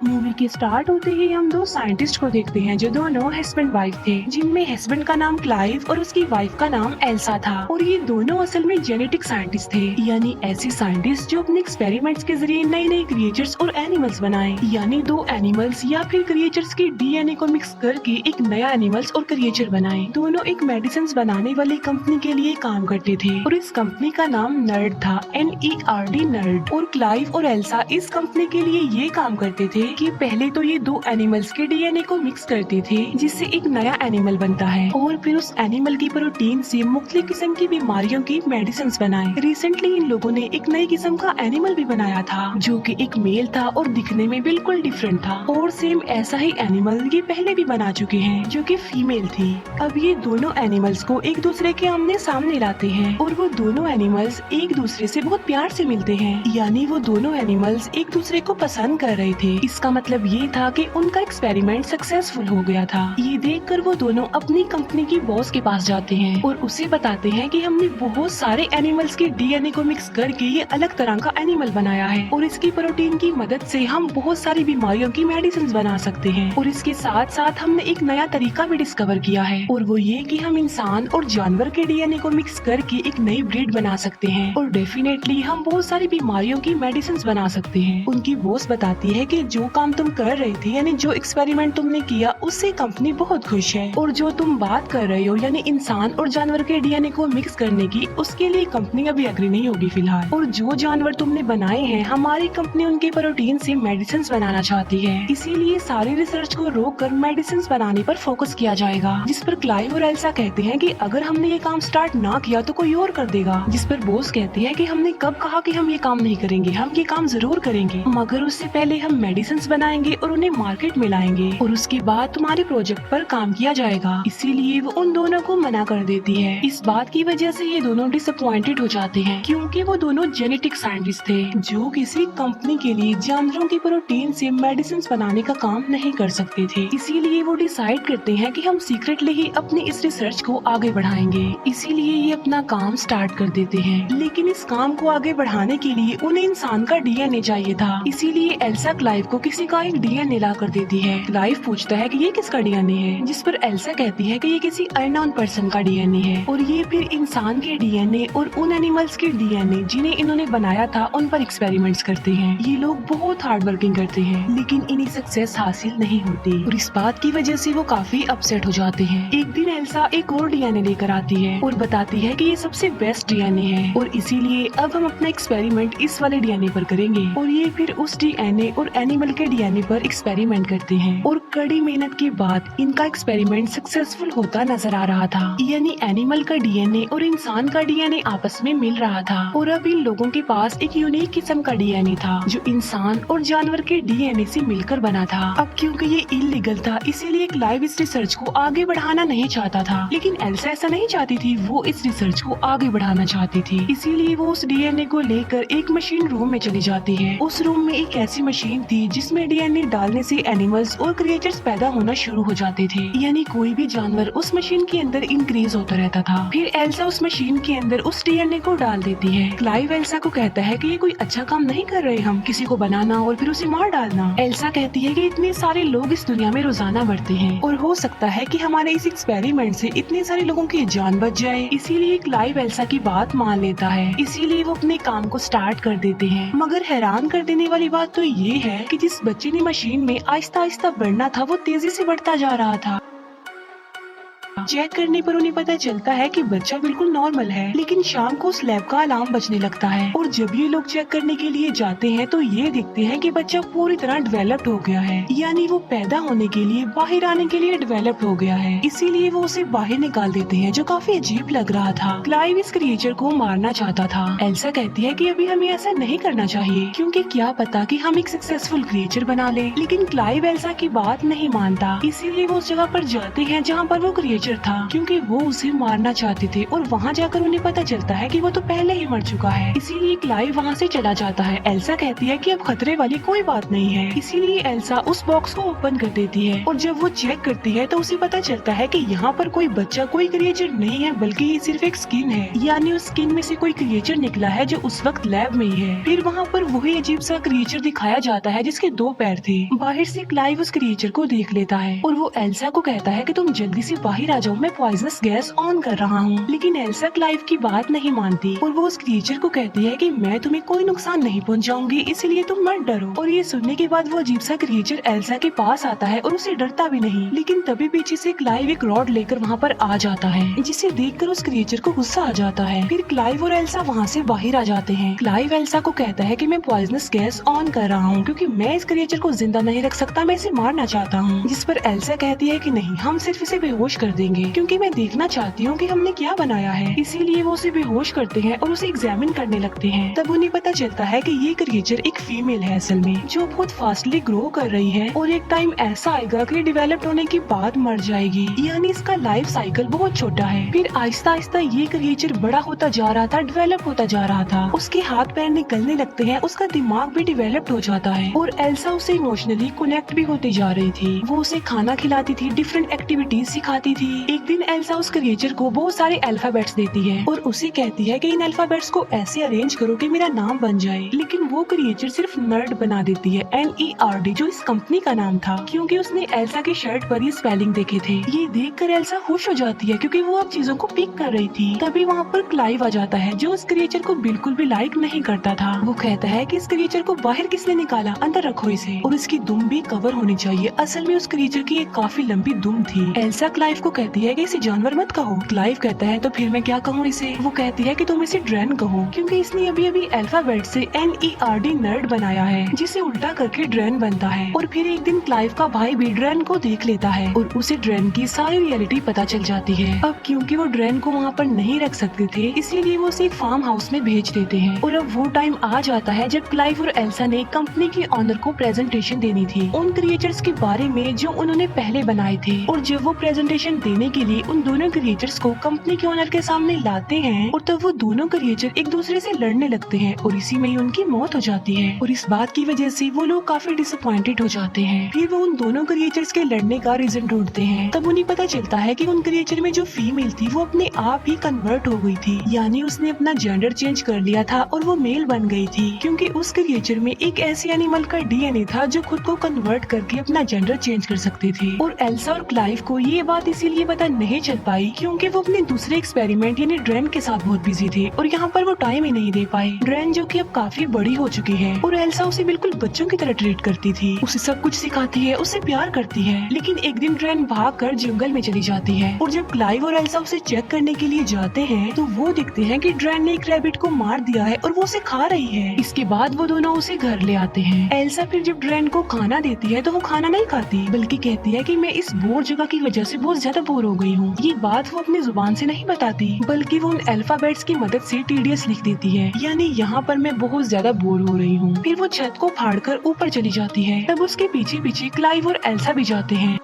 Movie के start होते ही हम दो साइंटिस्ट को देखते हैं जो दोनों हस्बैंड वाइफ थे, जिनमें हस्बैंड का नाम क्लाइव और उसकी वाइफ का नाम एल्सा था। और ये दोनों असल में जेनेटिक साइंटिस्ट थे, यानी ऐसे साइंटिस्ट जो अपने एक्सपेरिमेंट्स के जरिए नए नए क्रिएचर्स और एनिमल्स बनाए। यानी दो एनिमल्स या फिर क्रिएचर्स के डीएनए को मिक्स करके एक नया एनिमल्स और क्रिएचर बनाए। दोनों एक मेडिसिन बनाने वाली कंपनी के लिए काम करते थे और इस कंपनी का नाम नर्ड था, NERD नर्ड। और क्लाइव और एल्सा इस कंपनी के लिए ये काम करते थे कि पहले तो ये दो एनिमल्स के डीएनए को मिक्स करते थे जिससे एक नया एनिमल बनता है, और फिर उस एनिमल की प्रोटीन से मुख्तलिफ किस्म की बीमारियों की मेडिसिन बनाए। रिसेंटली इन लोगों ने एक नई किस्म का एनिमल भी बनाया था जो कि एक मेल था और दिखने में बिल्कुल डिफरेंट था। और सेम ऐसा ही एनिमल ये पहले भी बना चुके हैं जो कि फीमेल थी। अब ये दोनों एनिमल्स को एक दूसरे के आमने सामने लाते हैं और वो दोनों एनिमल्स एक दूसरे से बहुत प्यार से मिलते हैं, यानी वो दोनों एनिमल्स एक दूसरे को पसंद कर रहे थे। इसका मतलब ये था कि उनका एक्सपेरिमेंट सक्सेसफुल हो गया था। ये देखकर वो दोनों अपनी कंपनी की बॉस के पास जाते हैं और उसे बताते हैं कि हमने बहुत सारे एनिमल्स के डीएनए को मिक्स करके ये अलग तरह का एनिमल बनाया है और इसकी प्रोटीन की मदद से हम बहुत सारी बीमारियों की मेडिसिन बना सकते हैं। और इसके साथ साथ हमने एक नया तरीका भी डिस्कवर किया है, और वो ये कि हम इंसान और जानवर के डीएनए को मिक्स करके एक नई ब्रीड बना सकते हैं और डेफिनेटली हम बहुत सारी बीमारियों की मेडिसिन बना सकते हैं। उनकी बॉस बताती है कि जो काम तुम कर रहे थे, यानी जो एक्सपेरिमेंट तुमने किया, उससे कंपनी बहुत खुश है, और जो तुम बात कर रहे हो यानी इंसान और जानवर के डीएनए को मिक्स करने की, उसके लिए कंपनी अभी एग्री नहीं होगी फिलहाल। और जो जानवर तुमने बनाए हैं, हमारी कंपनी उनके प्रोटीन से मेडिसिन बनाना चाहती है, इसीलिए सारी रिसर्च को रोक कर मेडिसिन बनाने पर फोकस किया जाएगा। जिस पर क्लाइव और एल्सा कहते हैं कि अगर हमने ये काम स्टार्ट ना किया तो कोई और कर देगा। जिस पर बॉस कहती है कि हमने कब कहा कि हम ये काम नहीं करेंगे, हम ये काम जरूर करेंगे, मगर उससे पहले हम मेडिसिन बनाएंगे और उन्हें मार्केट में लाएंगे और उसके बाद तुम्हारे प्रोजेक्ट पर काम किया जाएगा। इसीलिए वो उन दोनों को मना कर देती है। इस बात की वजह से ये दोनों डिसअपॉइंटेड हो जाते हैं, क्योंकि वो दोनों जेनेटिक साइंटिस्ट थे जो किसी कंपनी के लिए जानवरों की प्रोटीन से मेडिसिन बनाने का काम नहीं कर सकते थे। इसीलिए वो डिसाइड करते हैं कि हम सीक्रेटली ही अपनी इस रिसर्च को आगे बढ़ाएंगे। इसीलिए ये अपना काम स्टार्ट कर देते हैं, लेकिन इस काम को आगे बढ़ाने के लिए उन्हें इंसान का डीएनए चाहिए था। इसीलिए एल्सा क्लाइव को किसी का एक डीएनए ला कर देती है। क्लाइव पूछता है कि ये किसका डीएनए है, जिस पर एल्सा कहती है कि ये किसी अननोन पर्सन का डीएनए है, और ये फिर इंसान के डीएनए और उन एनिमल्स के डीएनए जिन्हें इन्होंने बनाया था उन पर एक्सपेरिमेंट्स करते हैं। ये लोग बहुत हार्ड वर्किंग करते हैं, लेकिन इन्हें सक्सेस हासिल नहीं होती और इस बात की वजह से वो काफी अपसेट हो जाते हैं। एक दिन एल्सा एक और डीएनए लेकर आती है और बताती है कि ये सबसे बेस्ट डीएनए है और इसीलिए अब हम अपना एक्सपेरिमेंट इस वाले डीएनए पर करेंगे। और ये फिर उस डीएनए और एनिमल के डीएनए पर एक्सपेरिमेंट करते हैं और कड़ी मेहनत के बाद इनका एक्सपेरिमेंट सक्सेसफुल होता नजर आ रहा था, यानी एनिमल का डीएनए और इंसान का डीएनए आपस में मिल रहा था। और अब इन लोगों के पास एक यूनिक किस्म का डीएनए था जो इंसान और जानवर के डीएनए से मिलकर बना था। अब क्योंकि ये इलीगल था, इसीलिए क्लाइव इस रिसर्च को आगे बढ़ाना नहीं चाहता था, लेकिन एल्सा ऐसा नहीं चाहती थी, वो इस रिसर्च को आगे बढ़ाना चाहती थी। इसीलिए वो उस डीएनए को लेकर एक मशीन रूम में चली जाती है। उस रूम में एक ऐसी मशीन थी जिसमें डीएनए डालने से एनिमल्स और क्रिएचर्स पैदा होना शुरू हो जाते थे, यानी कोई भी जानवर उस मशीन के अंदर इंक्रीज होता रहता था। फिर एल्सा उस मशीन के अंदर उस डीएनए को डाल देती है। क्लाइव एल्सा को कहता है कि ये कोई अच्छा काम नहीं कर रहे हम, किसी को बनाना और फिर उसे मार डालना। एल्सा कहती है कि इतने सारे लोग इस दुनिया में रोजाना मरते हैं और हो सकता है कि हमारे इस एक्सपेरिमेंट से इतने सारे लोगों की जान बच जाए। इसीलिए क्लाइव एल्सा की बात मान लेता है, इसीलिए वो अपने काम को स्टार्ट कर देते हैं। मगर हैरान कर देने वाली बात तो ये है कि जिस बच्चे ने मशीन में आहिस्ता आहिस्ता बढ़ना था, वो तेजी से बढ़ता जा रहा था। चेक करने पर उन्हें पता चलता है कि बच्चा बिल्कुल नॉर्मल है, लेकिन शाम को उस लैब का अलार्म बजने लगता है और जब ये लोग चेक करने के लिए जाते हैं तो ये देखते हैं कि बच्चा पूरी तरह डेवलप्ड हो गया है, यानी वो पैदा होने के लिए, बाहर आने के लिए डेवलप्ड हो गया है। इसीलिए वो उसे बाहर निकाल देते हैं, जो काफी अजीब लग रहा था। क्लाइव इस क्रिएचर को मारना चाहता था। एल्सा कहती है कि अभी हमें ऐसा नहीं करना चाहिए, क्योंकि क्या पता कि हम एक सक्सेसफुल क्रिएचर बना ले। लेकिन क्लाइव एल्सा की बात नहीं मानता, इसीलिए वो उस जगह पर जाते हैं जहाँ पर वो क्रिएचर क्रिएचर था, क्योंकि वो उसे मारना चाहते थे और वहाँ जाकर उन्हें पता चलता है कि वो तो पहले ही मर चुका है। इसीलिए क्लाइव वहाँ से चला जाता है। एल्सा कहती है कि अब खतरे वाली कोई बात नहीं है, इसीलिए एल्सा उस बॉक्स को ओपन कर देती है और जब वो चेक करती है तो उसे पता चलता है कि यहाँ पर कोई बच्चा कोई क्रिएचर नहीं है, बल्कि ये सिर्फ एक स्किन है, यानी उस स्किन में से कोई क्रिएचर निकला है जो उस वक्त लैब में ही है। फिर वहाँ पर वही अजीब सा क्रिएचर दिखाया जाता है जिसके 2 पैर थे। बाहर से क्लाइव उस क्रिएचर को देख लेता है और वो एल्सा को कहता है कि तुम जल्दी से बाहर आ जाओ, मैं पॉइजनस गैस ऑन कर रहा हूँ। लेकिन एल्सा क्लाइव की बात नहीं मानती और वो उस क्रिएचर को कहती है कि मैं तुम्हें कोई नुकसान नहीं पहुँचाऊंगी, इसलिए तुम मत डरो। और ये सुनने के बाद वो अजीब सा क्रिएचर एल्सा के पास आता है और उसे डरता भी नहीं। लेकिन तभी पीछे से क्लाइव एक रॉड लेकर वहाँ पर आ जाता है, जिसे देखकर उस क्रिएचर को गुस्सा आ जाता है। फिर क्लाइव और एल्सा वहाँ से बाहर आ जाते हैं। क्लाइव एल्सा को कहता है कि मैं पॉइजनस गैस ऑन कर रहा हूँ क्योंकि मैं इस क्रिएचर को जिंदा नहीं रख सकता, मैं इसे मारना चाहता हूँ। जिस पर एल्सा कहती है कि नहीं, हम सिर्फ इसे बेहोश कर देंगे क्योंकि मैं देखना चाहती हूँ कि हमने क्या बनाया है। इसीलिए वो उसे बेहोश करते हैं और उसे एग्जामिन करने लगते हैं। तब उन्हें पता चलता है कि ये क्रिएचर एक फीमेल है असल में, जो बहुत फास्टली ग्रो कर रही है और एक टाइम ऐसा आएगा कि डेवलप होने के बाद मर जाएगी, यानी इसका लाइफ साइकिल बहुत छोटा है। फिर आहिस्ता आहिस्ता ये क्रिएचर बड़ा होता जा रहा था, डेवलप होता जा रहा था, उसके हाथ पैर निकलने लगते हैं, उसका दिमाग भी डेवलप्ड हो जाता है और एल्सा उससे इमोशनली कनेक्ट भी होती जा रही थी। वो उसे खाना खिलाती थी, डिफरेंट एक्टिविटीज सिखाती थी। एक दिन एल्सा उस क्रिएचर को बहुत सारे अल्फाबेट्स देती है और उसे कहती है कि इन अल्फाबेट्स को ऐसे अरेंज करो कि मेरा नाम बन जाए। लेकिन वो क्रिएचर सिर्फ नर्ड बना देती है, NERD, जो इस कंपनी का नाम था, क्योंकि उसने एल्सा के शर्ट पर ये स्पेलिंग देखे थे। ये देखकर एल्सा खुश हो जाती है क्योंकि वो अब चीजों को पिक कर रही थी। तभी वहाँ पर क्लाइव आ जाता है जो उस क्रिएचर को बिल्कुल भी लाइक नहीं करता था। वो कहता है कि इस क्रिएचर को बाहर किसने निकाला, अंदर रखो इसे, और इसकी दुम भी कवर होनी चाहिए। असल में उस क्रिएचर की एक काफी लंबी दुम थी। एल्सा क्लाइव को कहती है कि इसे जानवर मत कहो। क्लाइव कहता है तो फिर मैं क्या कहूँ इसे? वो कहती है कि तुम इसे ड्रैन कहो क्योंकि इसने अभी अभी अल्फाबेट से NERD नर्ड बनाया है, जिसे उल्टा करके ड्रैन बनता है। और फिर एक दिन क्लाइव का भाई भी ड्रैन को देख लेता है और उसे ड्रैन की सारी रियलिटी पता चल जाती है। अब क्योंकि वो ड्रैन को वहाँ पर नहीं रख सकते थे, इसीलिए वो उसे एक फार्म हाउस में भेज देते हैं। और अब वो टाइम आ जाता है जब क्लाइव और एल्सा ने कंपनी के ऑनर को प्रेजेंटेशन देनी थी उन क्रिएचर्स के बारे में जो उन्होंने पहले बनाए थे। और जब वो प्रेजेंटेशन देने के लिए उन दोनों क्रिएचर्स को कंपनी के ऑनर के सामने लाते हैं और तब वो दोनों क्रिएचर एक दूसरे से लड़ने लगते हैं और इसी में ही उनकी मौत हो जाती है। और इस बात की वजह से वो लोग काफी डिसअपॉइंटेड हो जाते हैं। फिर वो उन दोनों क्रिएचर्स के लड़ने का रीजन ढूंढते हैं। तब उन्हें पता चलता है कि उन क्रिएचर में जो फीमेल थी वो अपने आप ही कन्वर्ट हो गई थी, यानी उसने अपना जेंडर चेंज कर लिया था और वो मेल बन गई थी, क्योंकि उस क्रिएचर में एक ऐसे एनिमल का DNA था जो खुद को कन्वर्ट करके अपना जेंडर चेंज कर सकते थे। और एल्सा और क्लाइव को ये बात इसीलिए पता नहीं चल पाई क्योंकि वो अपने दूसरे एक्सपेरिमेंट यानी ड्रैन के साथ बहुत बिजी थे और यहाँ पर वो टाइम ही नहीं दे पाए। ड्रैन जो कि अब काफी बड़ी हो चुकी है और एल्सा उसे बिल्कुल बच्चों की तरह ट्रीट करती थी, उसे सब कुछ सिखाती है, उससे प्यार करती है। लेकिन एक दिन ड्रैन भागकर जंगल में चली जाती है और जब क्लाइव और एल्सा उसे चेक करने के लिए जाते हैं तो वो दिखते हैं कि ड्रैन ने एक रैबिट को मार दिया है और वो उसे खा रही है। इसके बाद वो दोनों उसे घर ले आते हैं। एल्सा फिर जब ड्रैन को खाना देती है तो वो खाना नहीं खाती, बल्कि कहती है कि मैं इस बोर जगह की वजह से बहुत ज्यादा बोर हो गई हूँ। ये बात वो अपनी जुबान से नहीं बताती, बल्कि वो उन अल्फाबेट्स की मदद से TDS लिख देती है, यानी यहाँ पर मैं बहुत ज्यादा बोर हो रही हूँ। फिर वो छत को फाड़कर ऊपर चली जाती है। तब उसके पीछे पीछे क्लाइव और एल्सा भी जाते हैं।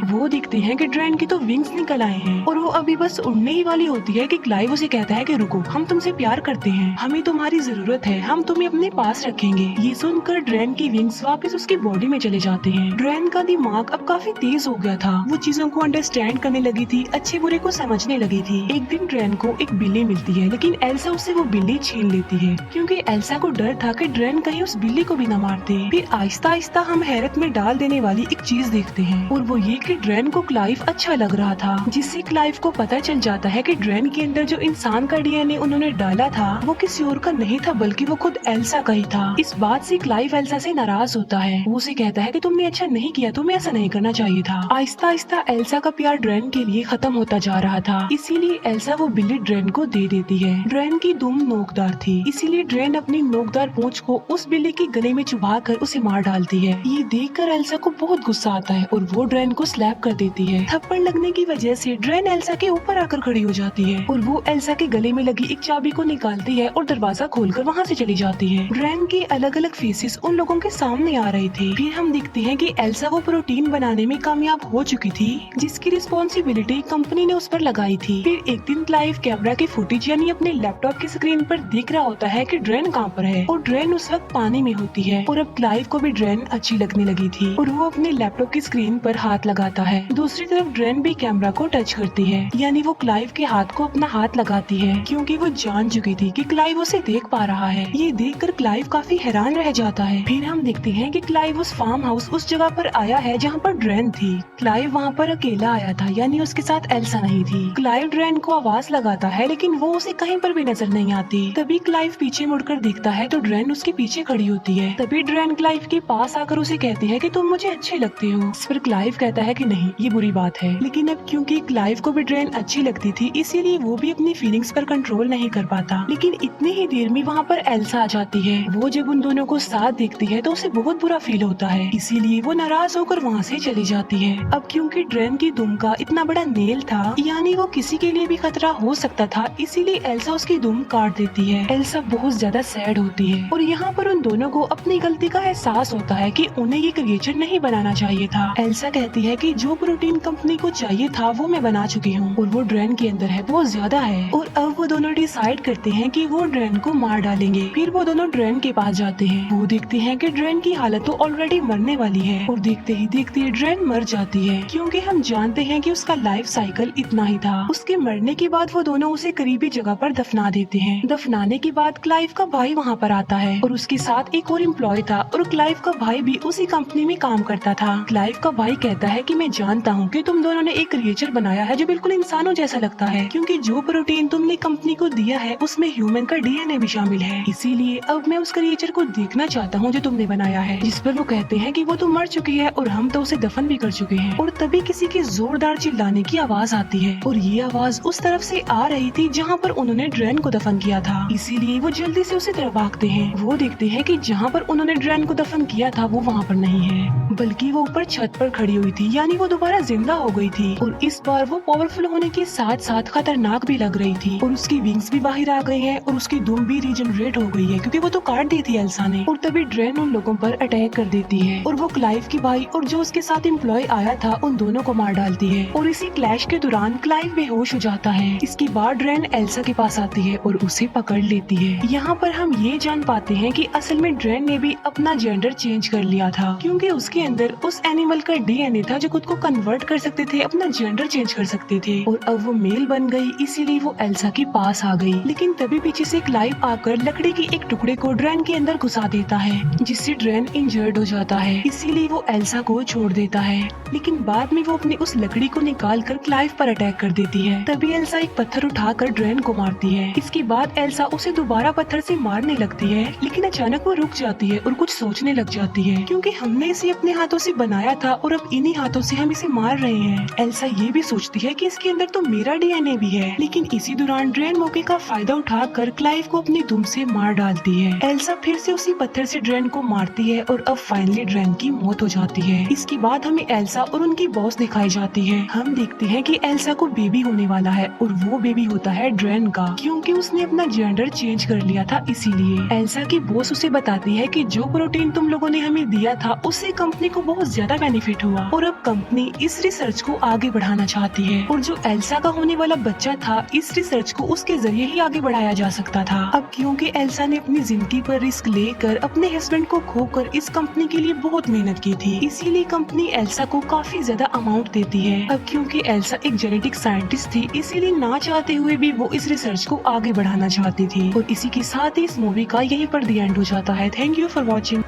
वो दिखते हैं कि ड्रैन की तो विंग्स निकल आए हैं और वो अभी बस उड़ने ही वाली होती है कि क्लाइव उसे कहता है कि रुको, हम तुमसे प्यार करते हैं, हमें तुम्हारी जरूरत है, हम तुम्हें अपने पास रखेंगे। ये सुनकर ड्रैन की विंग्स वापस उसकी बॉडी में चले जाते हैं। ड्रैन का दिमाग अब काफी तेज हो गया था, वो चीजों को अंडरस्टैंड करने लगी थी, अच्छे बुरे को समझने लगी थी। एक दिन ड्रैन को एक बिल्ली मिलती है, लेकिन एल्सा उससे वो बिल्ली छीन लेती है क्योंकि एल्सा को डर था कि ड्रैन कहीं उस बिल्ली को भी न मार दे। फिर आहिस्ता आहिस्ता हम हैरत में डाल देने वाली एक चीज देखते हैं और वो ये कि ड्रैन को क्लाइव अच्छा लग रहा था, जिससे क्लाइव को पता चल जाता है कि ड्रैन के अंदर जो इंसान का DNA उन्होंने डाला था वो किसी और का नहीं था, बल्कि वो खुद एल्सा का ही था। इस बात से क्लाइव एल्सा से नाराज होता है। वो उसे कहता है कि तुमने अच्छा नहीं किया, तुम्हें ऐसा नहीं करना चाहिए था। आहिस्ता आहिस्ता एल्सा का प्यार ड्रैन के लिए खत्म होता जा रहा था, इसीलिए एल्सा वो बिल्ली ड्रैन को दे देती है। ड्रैन की दुम नोकदार थी, इसीलिए ड्रैन अपनी नोकदार पूंछ को उस बिल्ली के गले में चुभा कर उसे मार डालती है। ये देखकर एल्सा को बहुत गुस्सा आता है और वो ड्रैन को स्लैप कर देती है। थप्पड़ लगने की वजह से ड्रेन एल्सा के ऊपर आकर खड़ी हो जाती है और वो एल्सा के गले में लगी एक चाबी को निकालती है और दरवाजा खोलकर वहाँ से चली जाती है। ड्रेन के अलग अलग फेसेस उन लोगों के सामने आ रहे थे। फिर हम देखते हैं कि एल्सा वो प्रोटीन बनाने में कामयाब हो चुकी थी जिसकी रिस्पॉन्सिबिलिटी कंपनी ने उस पर लगाई थी। फिर एक दिन क्लाइव कैमरा की फुटेज यानी अपने लैपटॉप की स्क्रीन पर देख रहा होता है कि ड्रेन कहाँ पर है और ड्रेन उस वक्त पानी में होती है और अब क्लाइव को भी ड्रेन अच्छी लगने लगी थी और वो अपने लैपटॉप की स्क्रीन पर हाथ लगाता है। दूसरी तरफ ड्रेन भी कैमरा को टच करती है यानी वो क्लाइव के हाथ को अपना हाथ लगाती है क्योंकि वो जान चुकी थी कि क्लाइव उसे देख पा रहा है। ये देखकर क्लाइव काफी हैरान रह जाता है। फिर हम देखते हैं कि क्लाइव उस फार्म हाउस उस जगह पर आया है जहाँ पर ड्रेन थी। क्लाइव वहाँ पर अकेला आया था यानी उसके साथ एल्सा नहीं थी। क्लाइव ड्रेन को आवाज लगाता है लेकिन वो उसे कहीं पर भी नजर नहीं आती। तभी क्लाइव पीछे मुड़कर देखता है तो ड्रेन उसके पीछे खड़ी होती है। तभी ड्रेन क्लाइव के पास आकर उसे कहती है कि तुम मुझे अच्छे लगते हो। इस पर क्लाइव कहता है कि नहीं, ये बुरी बात है। लेकिन अब क्योंकि क्लाइव को भी ड्रेन अच्छी लगती थी इसीलिए वो भी अपनी फीलिंग्स पर कंट्रोल नहीं कर पाता। लेकिन इतनी ही देर में वहाँ पर एल्सा आ जाती है। वो जब उन दोनों को साथ देखती है तो उसे बहुत बुरा फील होता है, इसीलिए वो नाराज होकर वहाँ से चली जाती है। अब क्योंकि ड्रेन की दुम का इतना बड़ा नेल था यानी वो किसी के लिए भी खतरा हो सकता था, इसीलिए एल्सा उसकी दुम काट देती है। एल्सा बहुत ज्यादा सैड होती है और यहाँ पर उन दोनों को अपनी गलती का एहसास होता है कि उन्हें ये क्रिएचर नहीं बनाना चाहिए था। एल्सा कहती है कि जो प्रोटीन कंपनी को चाहिए था वो मैं बना चुकी हूँ और वो ड्रेन के अंदर है, बहुत ज्यादा है। और अब वो दोनों डिसाइड करते हैं कि वो ड्रेन को मार डालेंगे। फिर वो दोनों ड्रेन के पास जाते हैं। वो देखते हैं कि ड्रेन की हालत तो ऑलरेडी मरने वाली है और देखते ही देखते ड्रेन मर जाती है क्योंकि हम जानते हैं कि उसका लाइफ साइकिल इतना ही था। उसके मरने के बाद वो दोनों उसे करीबी जगह पर दफना देते हैं। दफनाने के बाद क्लाइव का भाई वहाँ पर आता है और उसके साथ एक और एम्प्लॉय था और क्लाइव का भाई भी उसी कंपनी में काम करता था। क्लाइव का भाई कहता है कि मैं जानता हूँ कि तुम दोनों ने एक क्रिएचर बनाया है जो बिल्कुल इंसानों जैसा लगता है क्योंकि जो प्रोटीन तुमने कंपनी को दिया है उसमें ह्यूमन का डीएनए भी शामिल है, इसीलिए अब मैं उस क्रिएचर को देखना चाहता हूँ जो तुमने बनाया है। जिस पर वो कहते हैं कि वो तो मर चुकी है और हम तो उसे दफन भी कर चुके हैं। और तभी किसी की जोरदार चिल्लाने की आवाज आती है और ये आवाज उस तरफ से आ रही थी जहाँ पर उन्होंने ड्रेन को दफन किया था, इसीलिए वो जल्दी से उसे तरफ भागते हैं। वो देखते हैं कि जहाँ पर उन्होंने ड्रेन को दफन किया था वो वहाँ पर नहीं है बल्कि वो ऊपर छत पर खड़ी हुई थी यानी वो दोबारा जिंदा हो गई थी और इस बार वो पावरफुल होने के साथ साथ खतरनाक भी लग रही थी और उसकी विंग्स भी बाहर आ गई है और उसकी दुम भी रीजनरेट हो गई है क्योंकि वो तो काट दी थी एल्सा ने। और तभी ड्रेन उन लोगों पर अटैक कर देती है और वो क्लाइव की भाई और जो उसके साथ एम्प्लॉय आया था उन दोनों को मार डालती है और इसी क्लैश के दौरान क्लाइव बेहोश हो जाता है। इसके बाद ड्रेन एल्सा के पास आती है और उसे पकड़ लेती है। यहाँ पर हम ये जान पाते हैं कि असल में ड्रेन ने भी अपना जेंडर चेंज कर लिया था क्योंकि उसके अंदर उस एनिमल का डीएनए था जो खुद को कन्वर्ट कर सकते थे, अपना जेंडर चेंज कर सकते थे और अब वो मेल बन गई, इसीलिए वो एल्सा के पास आ गई। लेकिन तभी पीछे से क्लाइव आकर लकड़ी के एक टुकड़े को ड्रेन के अंदर घुसा देता है जिससे ड्रेन इंजर्ड हो जाता है, इसीलिए वो एल्सा को छोड़ देता है। लेकिन बाद में वो अपनी उस लकड़ी को निकाल कर क्लाइव पर अटैक कर देती है। तभी एल्सा एक पत्थर उठाकर ड्रेन को मारती है। इसके बाद एल्सा उसे दोबारा पत्थर से मारने लगती है लेकिन अचानक वो रुक जाती है और कुछ सोचने लग जाती है क्योंकि हमने इसे अपने हाथों से बनाया था और अब इन्हीं हाथों से हम इसे मार रहे हैं। एल्सा ये भी सोचती है कि इसके अंदर तो मेरा डीएनए भी है। लेकिन इसी दौरान ड्रेन मौके का फायदा उठाकर क्लाइव को अपनी दुम से मार डालती है। एल्सा फिर से उसी पत्थर से ड्रेन को मारती है और अब फाइनली ड्रेन की मौत हो जाती है। इसके बाद हमें एल्सा और उनकी बॉस दिखाई जाती है। हम देखते हैं कि एल्सा को बेबी होने वाला है और वो बेबी होता है ड्रेन का क्योंकि उसने अपना जेंडर चेंज कर लिया था, इसीलिए एल्सा की बॉस उसे बताती है कि जो प्रोटीन तुम लोगों ने हमें दिया था उससे कंपनी को बहुत ज्यादा बेनिफिट हुआ और अब कंपनी इस रिसर्च को आगे बढ़ाना चाहती है और जो एल्सा का होने वाला बच्चा था इस रिसर्च को उसके जरिए ही आगे बढ़ाया जा सकता था। अब क्योंकि एल्सा ने अपनी जिंदगी पर रिस्क लेकर अपने हस्बैंड को खोकर इस कंपनी के लिए बहुत मेहनत की थी, इसीलिए कंपनी एल्सा को काफी ज्यादा अमाउंट देती है। अब क्योंकि एल्सा एक जेनेटिक साइंटिस्ट थी इसीलिए ना चाहते हुए भी वो इस रिसर्च को आगे बढ़ाना चाहती थी। और इसी के साथ ही इस मूवी का यहीं पर द एंड हो जाता है। Thank you for watching.